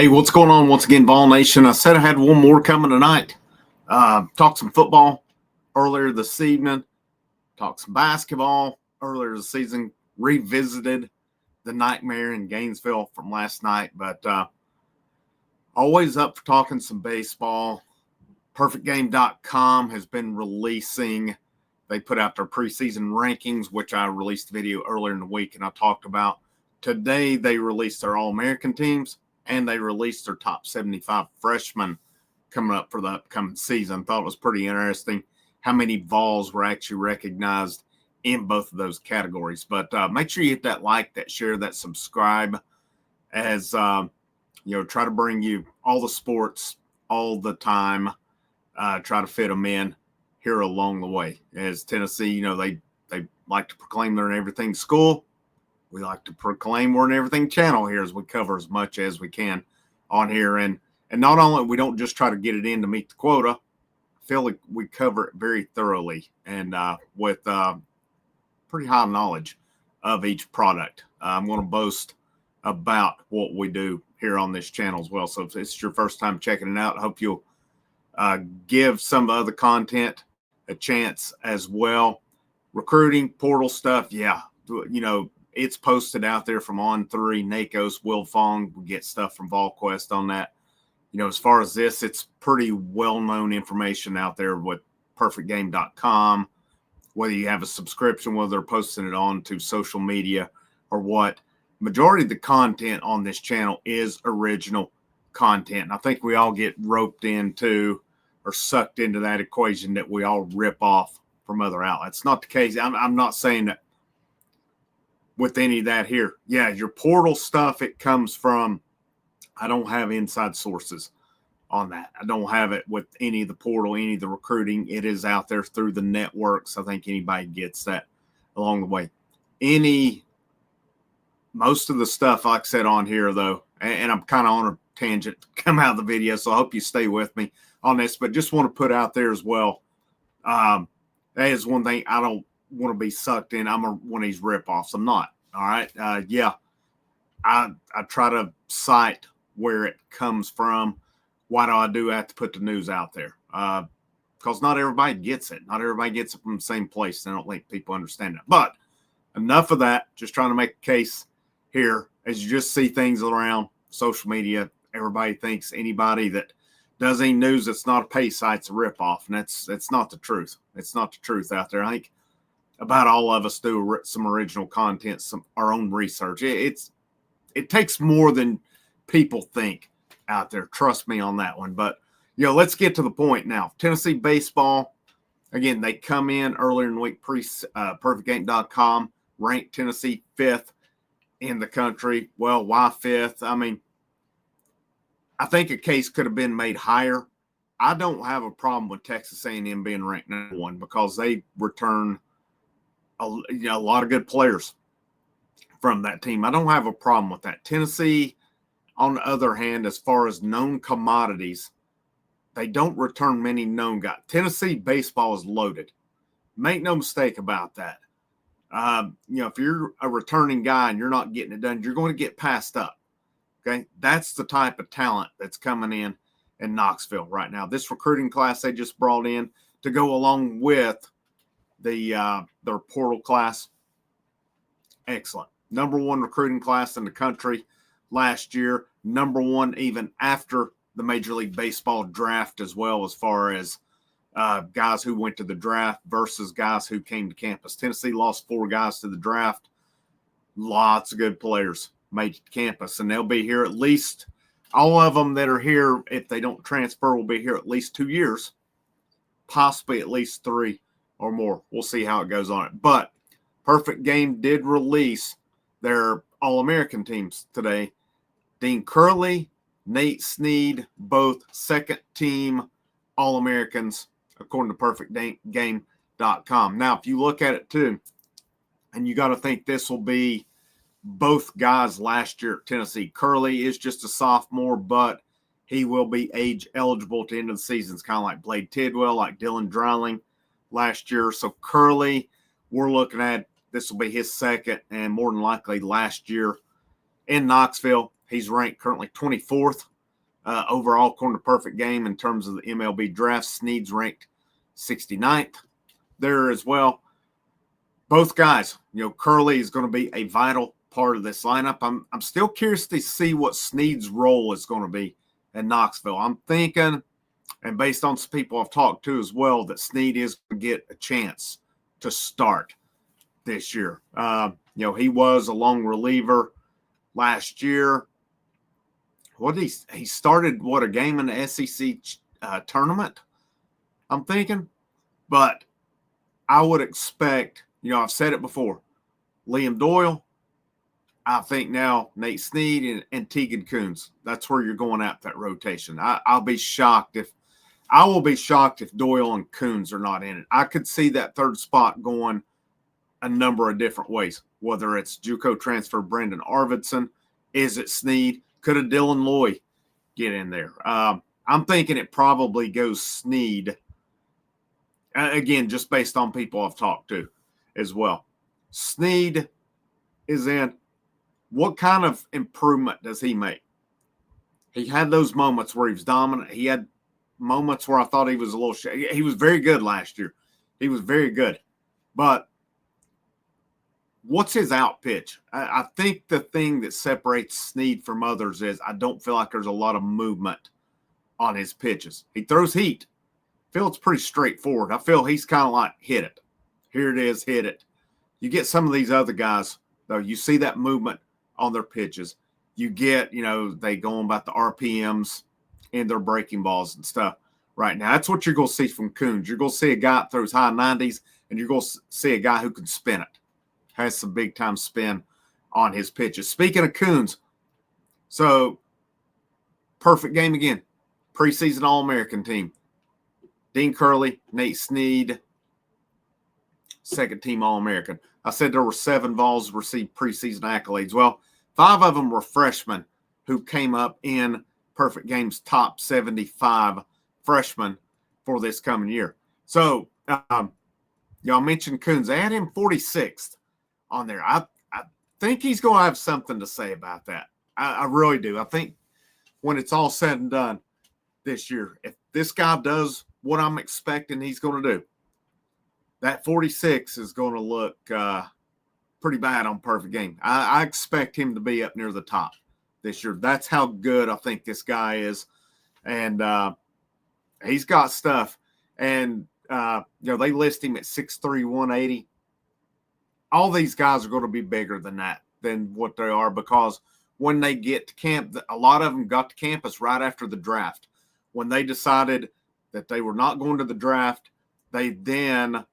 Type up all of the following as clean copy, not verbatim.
Hey, what's going on once again, Vol Nation? I said I had one more coming tonight. Talked some football earlier this evening. Talked some basketball earlier this season. Revisited the nightmare in Gainesville from last night. But always up for talking some baseball. PerfectGame.com has been releasing. They put out their preseason rankings, which I released a video earlier in the week and I talked about. Today, they released their All-American teams. And they released their top 75 freshmen coming up for the upcoming season. Thought it was pretty interesting how many Vols were actually recognized in both of those categories. But make sure you hit that like, that share, that subscribe as, try to bring you all the sports all the time. Try to fit them in here along the way. As Tennessee, they like to proclaim they're an everything school. We like to proclaim we're an everything channel here as we cover as much as we can on here. And not only we don't just try to get it in to meet the quota, I feel like we cover it very thoroughly and with pretty high knowledge of each product. I'm going to boast about what we do here on this channel as well. So if it's your first time checking it out, I hope you'll give some of the other content a chance as well. Recruiting, portal stuff, yeah, it's posted out there from On3, NACOS, Will Fong. We get stuff from VolQuest on that. As far as this, it's pretty well-known information out there with PerfectGame.com, whether you have a subscription, whether they're posting it on to social media or what. Majority of the content on this channel is original content. And I think we all get roped into or sucked into that equation that we all rip off from other outlets. Not the case. I'm not saying that with any of that here. Yeah, your portal stuff, it comes from, I don't have inside sources on that. I don't have it with any of the portal, any of the recruiting. It is out there through the networks. I think anybody gets that along the way. Most of the stuff, like I said on here, though, and I'm kind of on a tangent to come out of the video, so I hope you stay with me on this, but just want to put out there as well. That is one thing I don't want to be sucked in. I'm one of these ripoffs. I'm not. All right. I try to cite where it comes from. Why do I have to put the news out there? Because not everybody gets it. Not everybody gets it from the same place. I don't think people understand that. But enough of that. Just trying to make a case here. As you just see things around social media, everybody thinks anybody that does any news that's not a pay site's a ripoff. And that's not the truth. It's not the truth out there. I think about all of us do some original content, our own research. It takes more than people think out there. Trust me on that one. But, let's get to the point now. Tennessee baseball, again, they come in earlier in the week, PerfectGame.com, ranked Tennessee 5th in the country. Well, why 5th? I mean, I think a case could have been made higher. I don't have a problem with Texas A&M being ranked number 1 because they return a lot of good players from that team. I don't have a problem with that. Tennessee, on the other hand, as far as known commodities, they don't return many known guys. Tennessee baseball is loaded. Make no mistake about that. If you're a returning guy and you're not getting it done, you're going to get passed up. Okay, that's the type of talent that's coming in Knoxville right now. This recruiting class they just brought in to go along with their portal class, excellent. Number 1 recruiting class in the country last year. Number 1 even after the Major League Baseball draft as well, as far as guys who went to the draft versus guys who came to campus. Tennessee lost 4 guys to the draft. Lots of good players made it to campus, and they'll be here at least, all of them that are here, if they don't transfer, will be here at least 2 years, possibly at least 3 or more. We'll see how it goes on it. But Perfect Game did release their All-American teams today. Dean Curley, Nate Snead, both second-team All-Americans, according to PerfectGame.com. Now, if you look at it, too, and you got to think this will be both guys last year at Tennessee. Curley is just a sophomore, but he will be age eligible at the end of the season. It's kind of like Blade Tidwell, like Dylan Dreiling last year. So Curley, we're looking at this will be his second and more than likely last year in Knoxville. He's ranked currently 24th overall, according to Perfect Game, in terms of the MLB draft. Snead's ranked 69th there as well. Both guys, Curley is going to be a vital part of this lineup. I'm still curious to see what Snead's role is going to be in Knoxville. I'm thinking, and based on some people I've talked to as well, that Snead is going to get a chance to start this year. He was a long reliever last year. He started a game in the SEC tournament, I'm thinking. But I would expect, I've said it before, Liam Doyle, I think now Nate Snead and Tegan Coons. That's where you're going at that rotation. I will be shocked if Doyle and Coons are not in it. I could see that third spot going a number of different ways, whether it's JUCO transfer Brendan Arvidsson, is it Snead, could a Dylan Loy get in there? I'm thinking it probably goes Snead, again, just based on people I've talked to as well. Snead is in. What kind of improvement does he make? He had those moments where he was dominant. He had moments where I thought he was a little he was very good last year. He was very good. But what's his out pitch? I think the thing that separates Snead from others is I don't feel like there's a lot of movement on his pitches. He throws heat. I feel it's pretty straightforward. I feel he's kind of like, hit it. Here it is, hit it. You get some of these other guys, though, you see that movement on their pitches. You get, they go on about the RPMs in their breaking balls and stuff right now. That's what you're going to see from Coons. You're going to see a guy that throws high 90s, and you're going to see a guy who can spin it. Has some big-time spin on his pitches. Speaking of Coons, so Perfect Game again. Preseason All-American team. Dean Curley, Nate Snead, second-team All-American. I said there were 7 Vols received preseason accolades. Well, 5 of them were freshmen who came up in Perfect Game's top 75 freshmen for this coming year. So, y'all mentioned Coons. They had him 46th on there. I think he's going to have something to say about that. I really do. I think when it's all said and done this year, if this guy does what I'm expecting he's going to do, that 46 is going to look pretty bad on Perfect Game. I expect him to be up near the top this year. That's how good I think this guy is. And he's got stuff. And, they list him at 6'3", 180. All these guys are going to be bigger than that, than what they are, because when they get to camp, a lot of them got to campus right after the draft. When they decided that they were not going to the draft, they then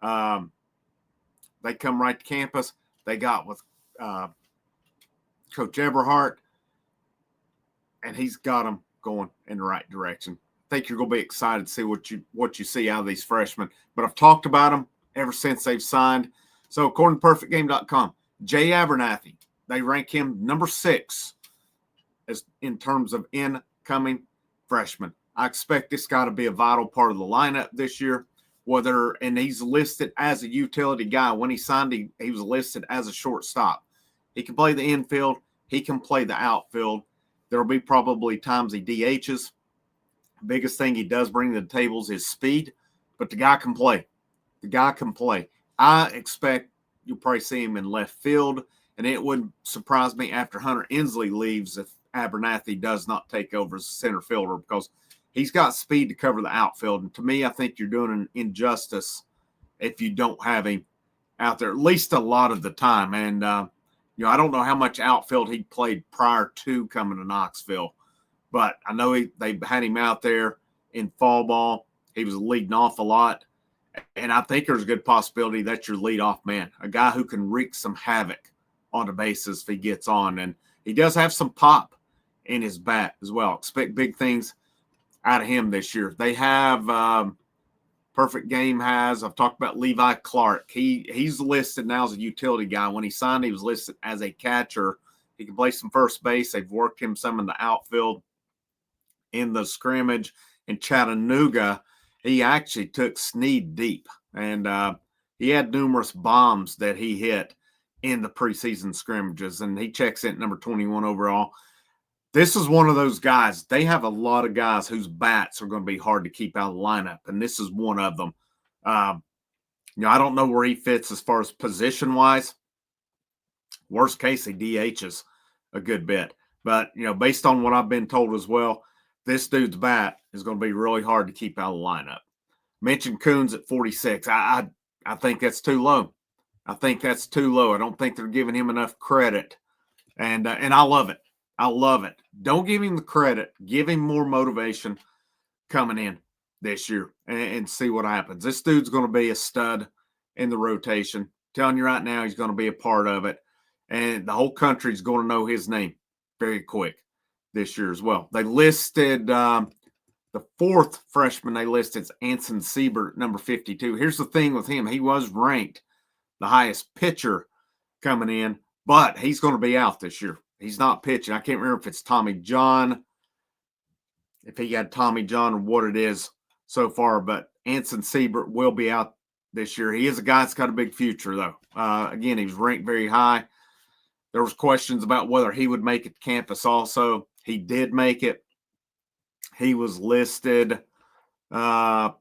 they come right to campus. They got with Coach Eberhardt, and he's got them going in the right direction. I think you're going to be excited to see what you see out of these freshmen. But I've talked about them ever since they've signed. So according to PerfectGame.com, Jay Abernathy, they rank him number 6 as in terms of incoming freshmen. I expect this guy to be a vital part of the lineup this year. And he's listed as a utility guy. When he signed, he was listed as a shortstop. He can play the infield. He can play the outfield. There will be probably times he DHs. Biggest thing he does bring to the table is his speed, but the guy can play. I expect you'll probably see him in left field, and it wouldn't surprise me after Hunter Inslee leaves if Abernathy does not take over as center fielder, because he's got speed to cover the outfield. And to me, I think you're doing an injustice if you don't have him out there, at least a lot of the time. And, I don't know how much outfield he played prior to coming to Knoxville, but I know they had him out there in fall ball. He was leading off a lot. And I think there's a good possibility that's your leadoff man, a guy who can wreak some havoc on the bases if he gets on. And he does have some pop in his bat as well. Expect big things out of him this year. They have Perfect Game has, I've talked about Levi Clark. He's listed now as a utility guy. When he signed, he was listed as a catcher. He can play some first base. They've worked him some in the outfield in the scrimmage in Chattanooga. He actually took Snead deep, and he had numerous bombs that he hit in the preseason scrimmages, and he checks in at number 21 overall. This is one of those guys. They have a lot of guys whose bats are going to be hard to keep out of the lineup, and this is one of them. Um, I don't know where he fits as far as position wise. Worst case, he DHs a good bit, but based on what I've been told as well, this dude's bat is going to be really hard to keep out of the lineup. Mentioned Coons at 46. I think that's too low. I think that's too low. I don't think they're giving him enough credit, and I love it. I love it. Don't give him the credit. Give him more motivation coming in this year and see what happens. This dude's going to be a stud in the rotation. Telling you right now, he's going to be a part of it. And the whole country's going to know his name very quick this year as well. They listed the fourth freshman they listed is Anson Siebert, number 52. Here's the thing with him. He was ranked the highest pitcher coming in, but he's going to be out this year. He's not pitching. I can't remember if it's Tommy John, if he got Tommy John or what it is so far, but Anson Siebert will be out this year. He is a guy that's got a big future, though. Again, he was ranked very high. There was questions about whether he would make it to campus also. He did make it. He was listed in the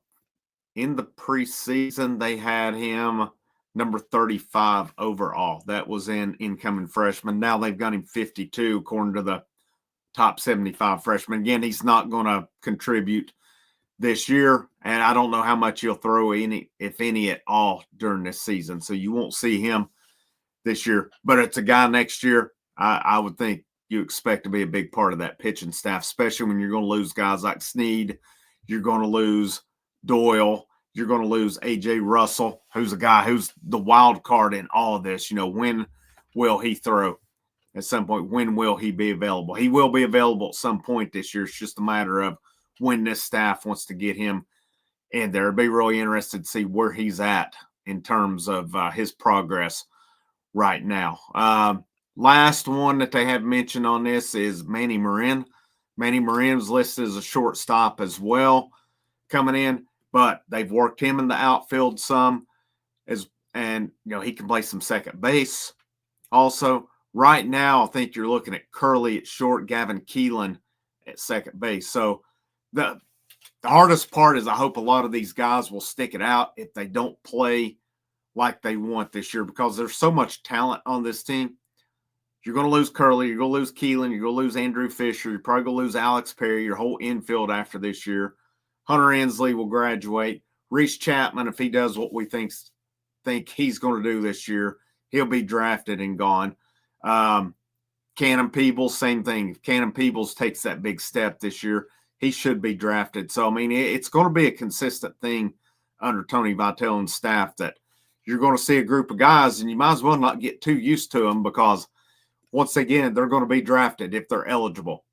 preseason. They had him number 35 overall. That was in incoming freshman. Now they've got him 52 according to the top 75 freshmen. Again, he's not going to contribute this year, and I don't know how much he'll throw if any at all during this season. So you won't see him this year, but it's a guy next year. I would think you expect to be a big part of that pitching staff, especially when you're going to lose guys like Snead. You're going to lose Doyle. You're going to lose A.J. Russell, who's a guy who's the wild card in all of this. When will he throw at some point? When will he be available? He will be available at some point this year. It's just a matter of when this staff wants to get him in there. It'd be really interested to see where he's at in terms of his progress right now. Last one that they have mentioned on this is Manny Marin. Manny Marin's listed as a shortstop as well coming in, but they've worked him in the outfield some, and he can play some second base also. Right now, I think you're looking at Curley at short, Gavin Keelan at second base. So the hardest part is I hope a lot of these guys will stick it out if they don't play like they want this year, because there's so much talent on this team. You're going to lose Curley. You're going to lose Keelan. You're going to lose Andrew Fisher. You're probably going to lose Alex Perry, your whole infield after this year. Hunter Ensley will graduate. Reese Chapman, if he does what we think he's going to do this year, he'll be drafted and gone. Cannon Peebles, same thing. If Cannon Peebles takes that big step this year, he should be drafted. So, it's going to be a consistent thing under Tony Vitello and staff that you're going to see a group of guys, and you might as well not get too used to them, because once again, they're going to be drafted if they're eligible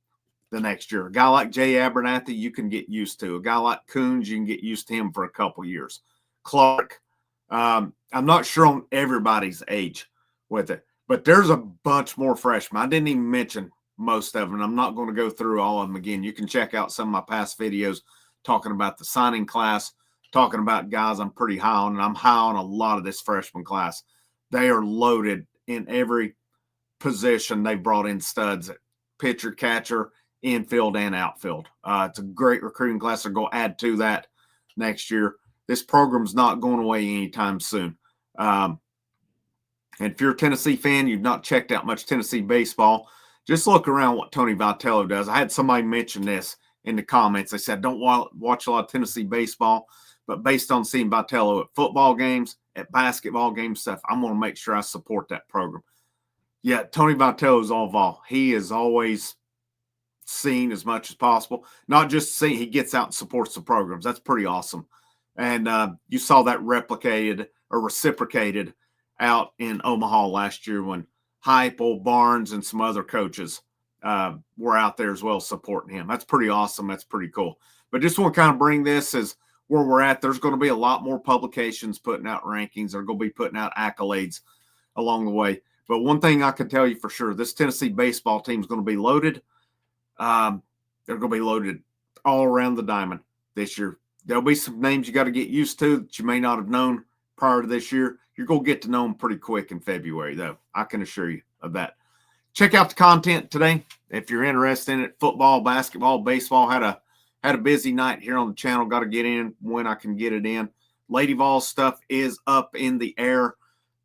the next year. A guy like Jay Abernathy, you can get used to. A guy like Coons, you can get used to him for a couple years. Clark, I'm not sure on everybody's age with it, but there's a bunch more freshmen. I didn't even mention most of them. I'm not going to go through all of them again. You can check out some of my past videos talking about the signing class, talking about guys I'm pretty high on, and I'm high on a lot of this freshman class. They are loaded in every position. They brought in studs at pitcher, catcher, infield, and outfield. It's a great recruiting class. They're going to add to that next year. This program's not going away anytime soon. And if you're a Tennessee fan, you've not checked out much Tennessee baseball, just look around what Tony Vitello does. I had somebody mention this in the comments. They said, don't watch a lot of Tennessee baseball, but based on seeing Vitello at football games, at basketball games, stuff, I'm going to make sure I support that program. Yeah, Tony Vitello is all Vol. He is always seen as much as possible. Not just seen, he gets out and supports the programs. That's pretty awesome. And you saw that replicated or reciprocated out in Omaha last year when Heupel, Barnes, and some other coaches were out there as well supporting him. That's pretty awesome. That's pretty cool. But just want to kind of bring this as where we're at. There's going to be a lot more publications putting out rankings. They're going to be putting out accolades along the way. But one thing I can tell you for sure, this Tennessee baseball team is going to be loaded. They're going to be loaded all around the diamond this year. There'll be some names you got to get used to that you may not have known prior to this year. You're going to get to know them pretty quick in February, though. I can assure you of that. check out the content today if you're interested in it. Football, basketball, baseball. Had a busy night here on the channel. Got to get in when I can get it in. Lady Vols stuff is up in the air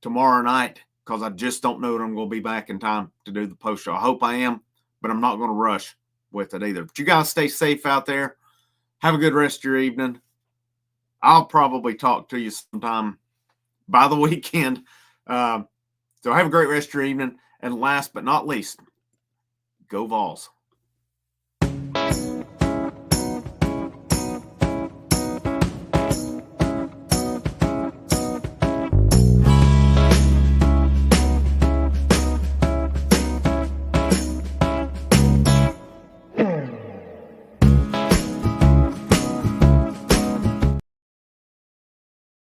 tomorrow night because I just don't know that I'm going to be back in time to do the post show. I hope I am, but I'm not going to rush with it either. But you guys stay safe out there. Have a good rest of your evening. I'll probably talk to you sometime by the weekend. So have a great rest of your evening. And last but not least, go Vols.